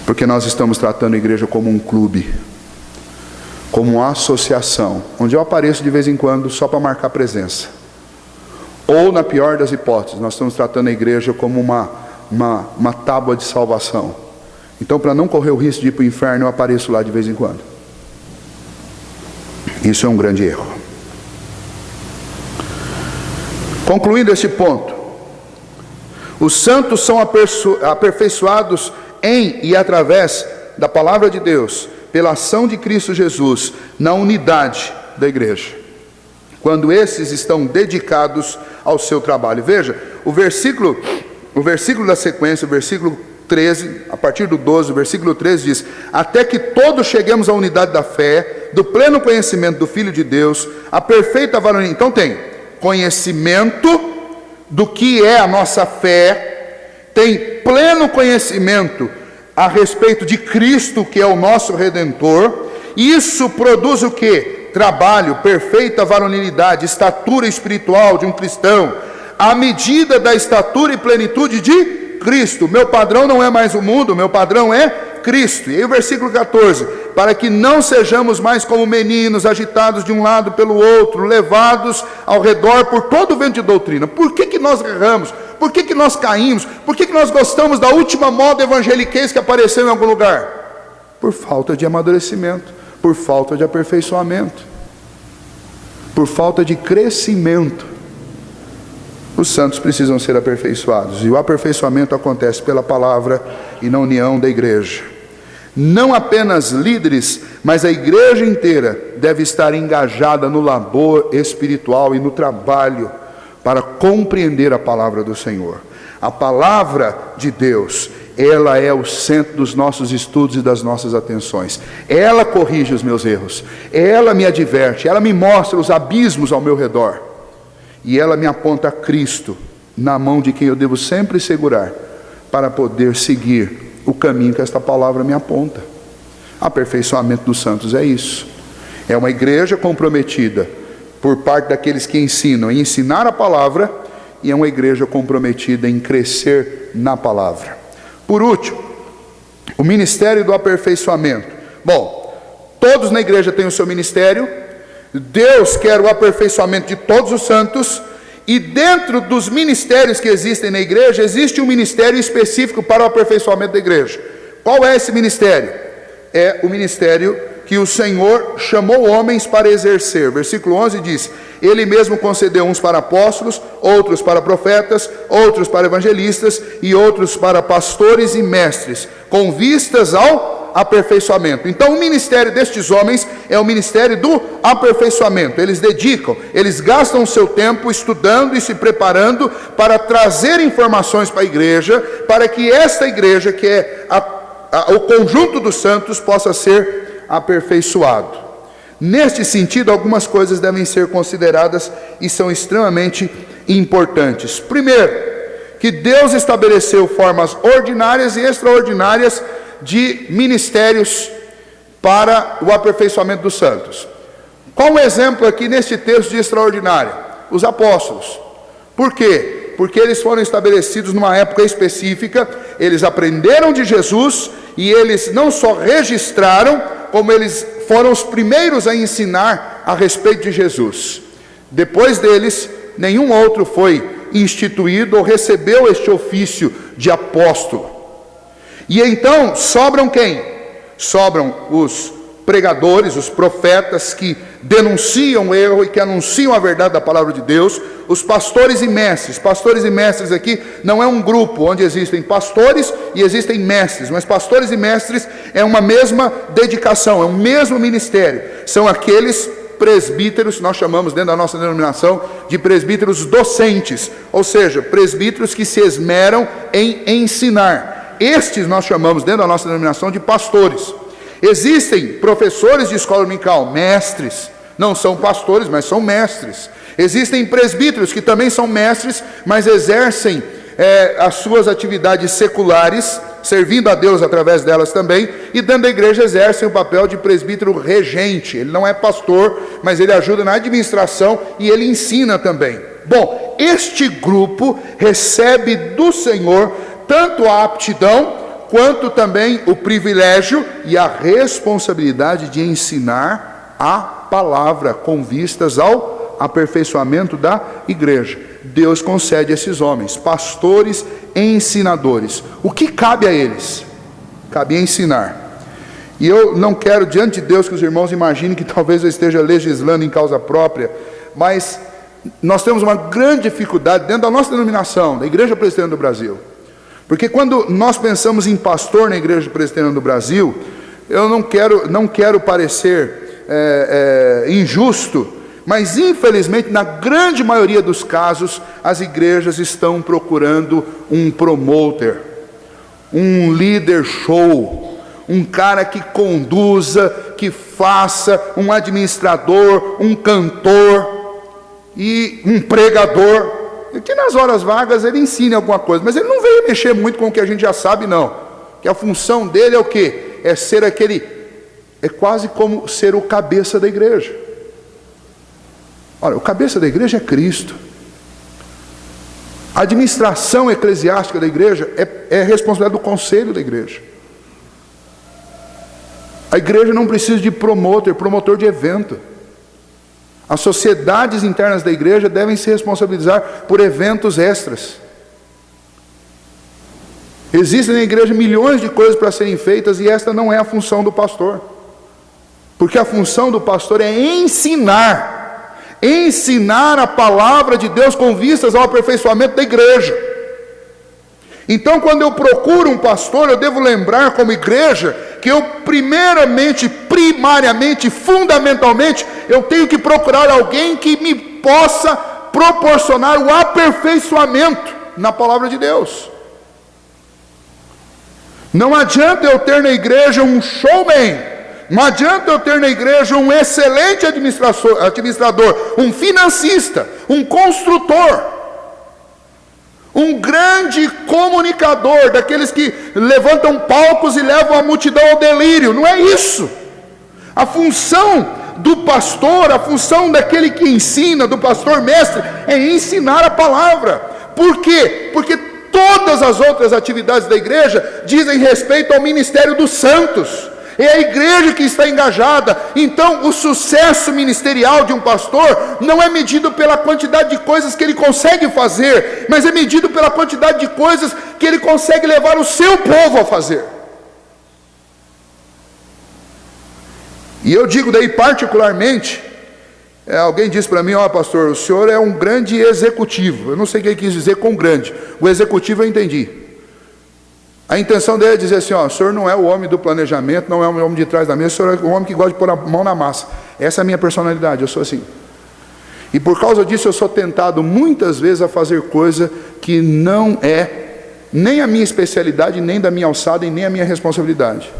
porque nós estamos tratando a igreja como um clube, como uma associação, onde eu apareço de vez em quando só para marcar presença. Ou, na pior das hipóteses, nós estamos tratando a igreja como uma tábua de salvação. Então, para não correr o risco de ir para o inferno, eu apareço lá de vez em quando. Isso é um grande erro. Concluindo esse ponto, os santos são aperfeiçoados em e através da palavra de Deus, pela ação de Cristo Jesus, na unidade da igreja, quando esses estão dedicados ao seu trabalho. Veja, o versículo da sequência, o versículo 13, a partir do 12, o versículo 13 diz: até que todos cheguemos à unidade da fé, do pleno conhecimento do Filho de Deus, a perfeita varonilidade. Então tem conhecimento do que é a nossa fé, tem pleno conhecimento a respeito de Cristo, que é o nosso Redentor. Isso produz o quê? Trabalho, perfeita varonilidade, estatura espiritual de um cristão, à medida da estatura e plenitude de Cristo. Meu padrão não é mais o mundo, meu padrão é Cristo. E aí o versículo 14: para que não sejamos mais como meninos, agitados de um lado pelo outro, levados ao redor por todo o vento de doutrina. Por que nós erramos? Por que nós caímos? Por que nós gostamos da última moda evangeliquez que apareceu em algum lugar? Por falta de amadurecimento, por falta de aperfeiçoamento, por falta de crescimento. Os santos precisam ser aperfeiçoados, e o aperfeiçoamento acontece pela palavra e na união da igreja. Não apenas líderes, mas a igreja inteira deve estar engajada no labor espiritual e no trabalho para compreender a palavra do Senhor. A palavra de Deus, ela é o centro dos nossos estudos e das nossas atenções. Ela corrige os meus erros, ela me adverte, ela me mostra os abismos ao meu redor, e ela me aponta a Cristo, na mão de quem eu devo sempre segurar, para poder seguir o caminho que esta palavra me aponta. Aperfeiçoamento dos santos é isso. É uma igreja comprometida por parte daqueles que ensinam, em ensinar a palavra, e é uma igreja comprometida em crescer na palavra. Por último, o ministério do aperfeiçoamento. Bom, todos na igreja têm o seu ministério. Deus quer o aperfeiçoamento de todos os santos, e dentro dos ministérios que existem na igreja, existe um ministério específico para o aperfeiçoamento da igreja. Qual é esse ministério? É o ministério que o Senhor chamou homens para exercer. Versículo 11 diz: Ele mesmo concedeu uns para apóstolos, outros para profetas, outros para evangelistas e outros para pastores e mestres, com vistas ao aperfeiçoamento. Então o ministério destes homens é o ministério do aperfeiçoamento. Eles dedicam, eles gastam o seu tempo estudando e se preparando para trazer informações para a igreja, para que esta igreja, que é o conjunto dos santos, possa ser aperfeiçoado. Neste sentido, algumas coisas devem ser consideradas e são extremamente importantes. Primeiro, que Deus estabeleceu formas ordinárias e extraordinárias de ministérios para o aperfeiçoamento dos santos. Qual o exemplo aqui neste texto de extraordinário? Os apóstolos. Por quê? Porque eles foram estabelecidos numa época específica, eles aprenderam de Jesus, e eles não só registraram, como eles foram os primeiros a ensinar a respeito de Jesus. Depois deles, nenhum outro foi instituído ou recebeu este ofício de apóstolo. E então, sobram quem? Sobram os pregadores, os profetas que denunciam o erro e que anunciam a verdade da palavra de Deus, os pastores e mestres. Pastores e mestres aqui não é um grupo onde existem pastores e existem mestres, mas pastores e mestres é uma mesma dedicação, é um mesmo ministério. São aqueles presbíteros, nós chamamos dentro da nossa denominação de presbíteros docentes, ou seja, presbíteros que se esmeram em ensinar. Estes nós chamamos dentro da nossa denominação de pastores. Existem professores de escola dominical, mestres, não são pastores, mas são mestres. Existem presbíteros que também são mestres, mas exercem as suas atividades seculares, servindo a Deus através delas também, e dentro da igreja exercem o papel de presbítero regente. Ele não é pastor, mas ele ajuda na administração e ele ensina também. Bom, este grupo recebe do Senhor tanto a aptidão, quanto também o privilégio e a responsabilidade de ensinar a palavra, com vistas ao aperfeiçoamento da igreja. Deus concede a esses homens, pastores e ensinadores. O que cabe a eles? Cabe ensinar. E eu não quero, diante de Deus, que os irmãos imaginem que talvez eu esteja legislando em causa própria, mas nós temos uma grande dificuldade dentro da nossa denominação, da Igreja Presbiteriana do Brasil. Porque quando nós pensamos em pastor na Igreja Presbiteriana do Brasil, eu não quero parecer injusto, mas infelizmente na grande maioria dos casos as igrejas estão procurando um promoter, um líder show, um cara que conduza, que faça, um administrador, um cantor e um pregador, que nas horas vagas ele ensine alguma coisa, mas ele não veio mexer muito com o que a gente já sabe, não. Que a função dele é o quê? É ser é quase como ser o cabeça da igreja. Olha, o cabeça da igreja é Cristo. A administração eclesiástica da igreja é responsabilidade do conselho da igreja. A igreja não precisa de promotor de evento. As sociedades internas da igreja devem se responsabilizar por eventos extras. Existem na igreja milhões de coisas para serem feitas e esta não é a função do pastor. Porque a função do pastor é ensinar, ensinar a palavra de Deus com vistas ao aperfeiçoamento da igreja. Então, quando eu procuro um pastor, eu devo lembrar como igreja que eu primariamente, fundamentalmente, eu tenho que procurar alguém que me possa proporcionar o aperfeiçoamento na palavra de Deus. Não adianta eu ter na igreja um showman, não adianta eu ter na igreja um excelente administrador, um financista, um construtor, um grande comunicador, daqueles que levantam palcos e levam a multidão ao delírio. Não é isso. A função do pastor, a função daquele que ensina, do pastor mestre, é ensinar a palavra. Por quê? Porque todas as outras atividades da igreja dizem respeito ao ministério dos santos. É a igreja que está engajada. Então o sucesso ministerial de um pastor não é medido pela quantidade de coisas que ele consegue fazer, mas é medido pela quantidade de coisas que ele consegue levar o seu povo a fazer. E eu digo daí particularmente, alguém disse para mim: ó, pastor, o senhor é um grande executivo. Eu não sei o que ele quis dizer com grande. O executivo eu entendi. A intenção dele é dizer assim: ó, o senhor não é o homem do planejamento, não é o homem de trás da mesa, o senhor é o homem que gosta de pôr a mão na massa. Essa é a minha personalidade, eu sou assim. E por causa disso eu sou tentado muitas vezes a fazer coisa que não é nem a minha especialidade, nem da minha alçada e nem a minha responsabilidade.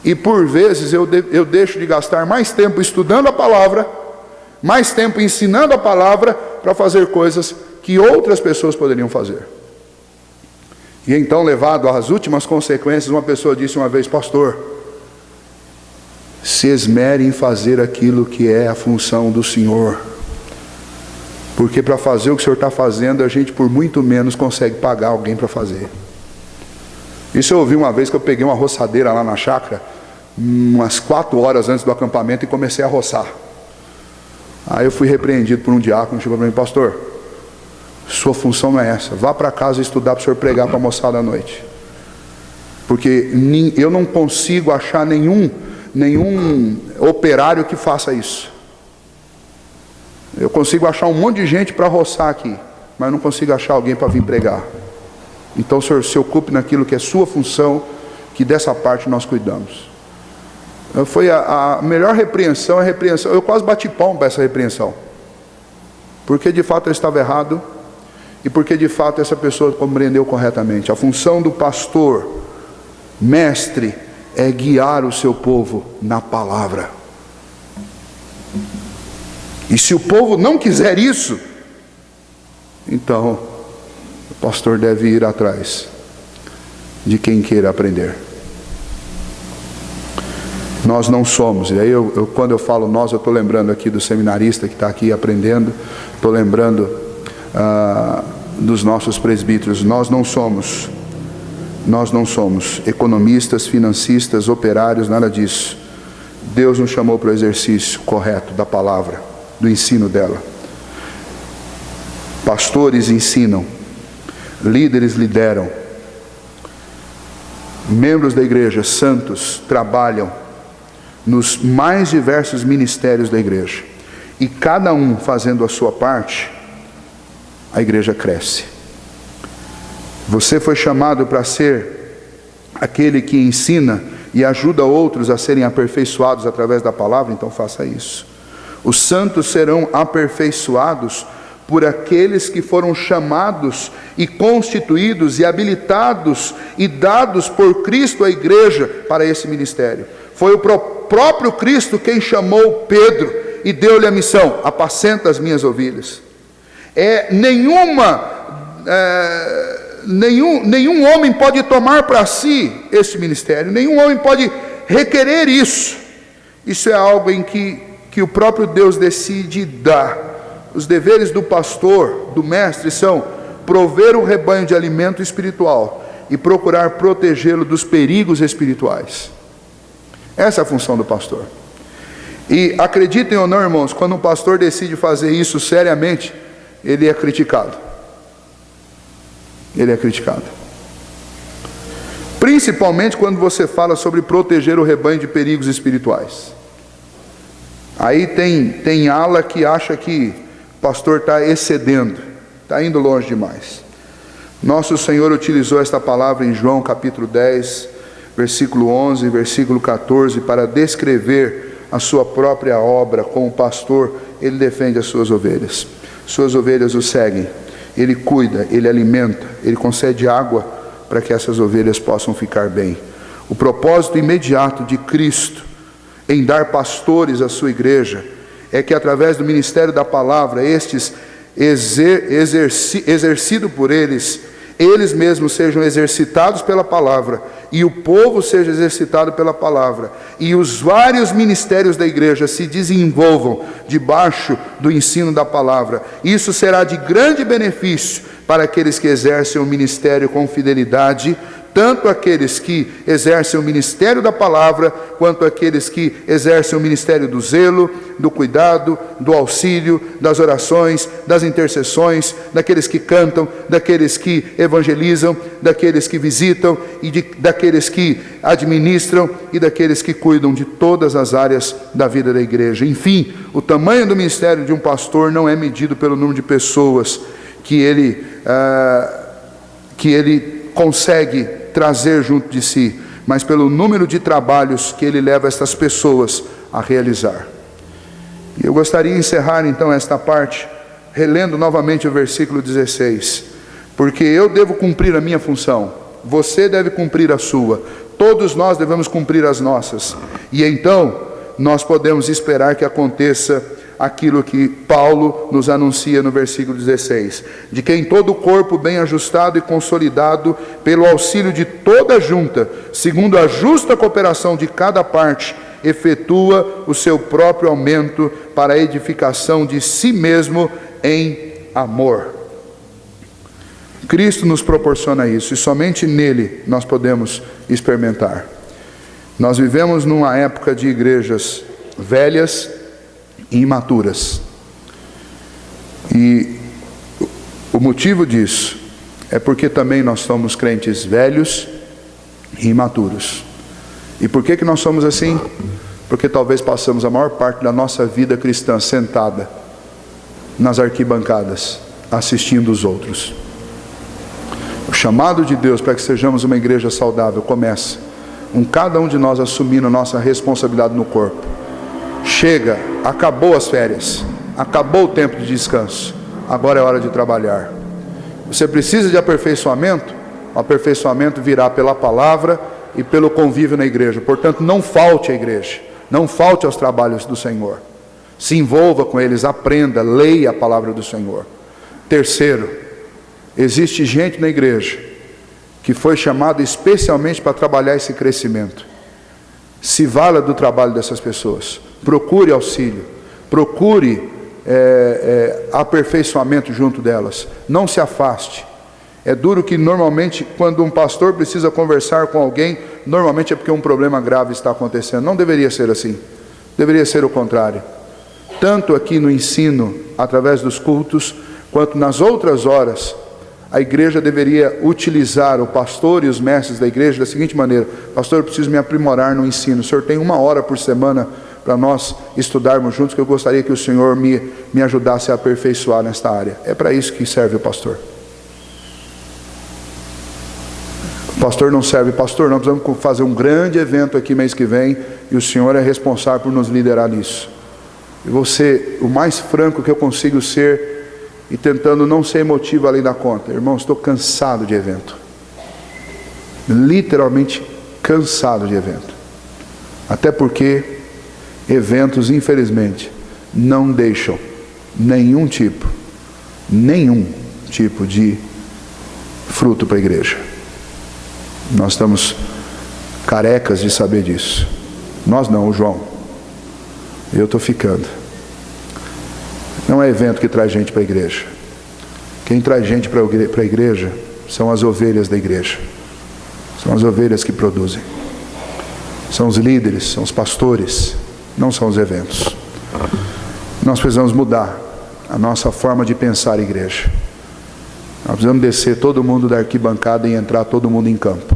E por vezes eu deixo de gastar mais tempo estudando a palavra, mais tempo ensinando a palavra, para fazer coisas que outras pessoas poderiam fazer. E então, levado às últimas consequências, uma pessoa disse uma vez: pastor, se esmere em fazer aquilo que é a função do Senhor, porque para fazer o que o senhor está fazendo, a gente por muito menos consegue pagar alguém para fazer. Isso eu ouvi uma vez, que eu peguei uma roçadeira lá na chácara, umas 4 horas antes do acampamento, e comecei a roçar. Aí eu fui repreendido por um diácono, chegou para mim: pastor, sua função não é essa, vá para casa estudar para o senhor pregar para a moçada à noite, porque eu não consigo achar nenhum operário que faça isso. Eu consigo achar um monte de gente para roçar aqui, mas não consigo achar alguém para vir pregar. Então o senhor se ocupe naquilo que é sua função, que dessa parte nós cuidamos. Foi a melhor repreensão, eu quase bati palmo para essa repreensão, porque de fato eu estava errado, e porque de fato essa pessoa compreendeu corretamente. A função do pastor, mestre, é guiar o seu povo na palavra. E se o povo não quiser isso, então o pastor deve ir atrás de quem queira aprender. Nós não somos, e aí quando eu falo nós, eu estou lembrando aqui do seminarista que está aqui aprendendo, estou lembrando dos nossos presbíteros. Nós não somos economistas, financistas, operários, nada disso. Deus nos chamou para o exercício correto da palavra, do ensino dela. Pastores ensinam, líderes lideram, membros da igreja, santos, trabalham nos mais diversos ministérios da igreja, e cada um fazendo a sua parte, a igreja cresce. Você foi chamado para ser aquele que ensina e ajuda outros a serem aperfeiçoados através da palavra, então faça isso. Os santos serão aperfeiçoados por aqueles que foram chamados e constituídos e habilitados e dados por Cristo à igreja para esse ministério. Foi o próprio Cristo quem chamou Pedro e deu-lhe a missão: apacenta as minhas ovelhas. Nenhum homem pode tomar para si esse ministério, nenhum homem pode requerer isso. Isso é algo em que o próprio Deus decide dar. Os deveres do pastor, do mestre, são prover o rebanho de alimento espiritual e procurar protegê-lo dos perigos espirituais. Essa é a função do pastor. E acreditem ou não, irmãos, quando um pastor decide fazer isso seriamente, ele é criticado. Ele é criticado. Principalmente quando você fala sobre proteger o rebanho de perigos espirituais. Aí tem ala que acha que o pastor está excedendo, está indo longe demais. Nosso Senhor utilizou esta palavra em João capítulo 10, versículo 11, versículo 14, para descrever a sua própria obra. Como pastor, ele defende as suas ovelhas. Suas ovelhas o seguem. Ele cuida, ele alimenta, ele concede água para que essas ovelhas possam ficar bem. O propósito imediato de Cristo em dar pastores à sua igreja é que, através do ministério da palavra, estes exercido por eles mesmos sejam exercitados pela palavra, e o povo seja exercitado pela palavra, e os vários ministérios da igreja se desenvolvam debaixo do ensino da palavra. Isso será de grande benefício para aqueles que exercem o ministério com fidelidade, tanto aqueles que exercem o ministério da palavra, quanto aqueles que exercem o ministério do zelo, do cuidado, do auxílio, das orações, das intercessões, daqueles que cantam, daqueles que evangelizam, daqueles que visitam, e daqueles que administram, e daqueles que cuidam de todas as áreas da vida da igreja. Enfim, o tamanho do ministério de um pastor não é medido pelo número de pessoas que ele consegue trazer junto de si, mas pelo número de trabalhos que ele leva estas pessoas a realizar. E eu gostaria de encerrar então esta parte, relendo novamente o versículo 16. Porque eu devo cumprir a minha função, você deve cumprir a sua, todos nós devemos cumprir as nossas, e então nós podemos esperar que aconteça aquilo que Paulo nos anuncia no versículo 16, de quem todo o corpo bem ajustado e consolidado pelo auxílio de toda a junta, segundo a justa cooperação de cada parte, efetua o seu próprio aumento para a edificação de si mesmo em amor. Cristo nos proporciona isso, e somente nele nós podemos experimentar. Nós vivemos numa época de igrejas velhas e imaturas, e o motivo disso é porque também nós somos crentes velhos e imaturos. E por que nós somos assim? Porque talvez passamos a maior parte da nossa vida cristã sentada nas arquibancadas, assistindo os outros. O chamado de Deus para que sejamos uma igreja saudável começa com cada um de nós assumindo a nossa responsabilidade no corpo. Chega, acabou as férias, acabou o tempo de descanso, agora é hora de trabalhar. Você precisa de aperfeiçoamento? O aperfeiçoamento virá pela palavra e pelo convívio na igreja. Portanto, não falte à igreja, não falte aos trabalhos do Senhor. Se envolva com eles, aprenda, leia a palavra do Senhor. Terceiro, existe gente na igreja que foi chamada especialmente para trabalhar esse crescimento. Se vala do trabalho dessas pessoas. Procure auxílio, procure aperfeiçoamento junto delas. Não se afaste. É duro que normalmente quando um pastor precisa conversar com alguém, normalmente é porque um problema grave está acontecendo. Não deveria ser assim, deveria ser o contrário. Tanto aqui no ensino, através dos cultos, quanto nas outras horas, a igreja deveria utilizar o pastor e os mestres da igreja da seguinte maneira: pastor, eu preciso me aprimorar no ensino, o senhor tem 1 hora por semana para nós estudarmos juntos, que eu gostaria que o senhor me ajudasse a aperfeiçoar nesta área. É para isso que serve o pastor. O pastor não serve pastor, nós precisamos fazer um grande evento aqui mês que vem, e o senhor é responsável por nos liderar nisso. E você, o mais franco que eu consigo ser, e tentando não ser emotivo além da conta: irmão, estou cansado de evento, literalmente cansado de evento, até porque eventos, infelizmente, não deixam nenhum tipo de fruto para a igreja. Nós estamos carecas de saber disso. Nós não, o João. Eu estou ficando. Não é evento que traz gente para a igreja. Quem traz gente para a igreja são as ovelhas da igreja. São as ovelhas que produzem. São os líderes, são os pastores, não são os eventos. Nós precisamos mudar a nossa forma de pensar a igreja. Nós precisamos descer todo mundo da arquibancada e entrar todo mundo em campo.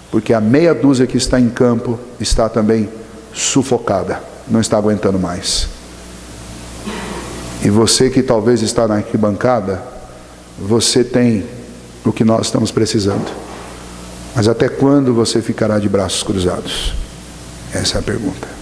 Porque a meia dúzia que está em campo está também sufocada. não está aguentando mais. E você que talvez está na arquibancada, você tem o que nós estamos precisando. Mas até quando você ficará de braços cruzados? Essa é a pergunta.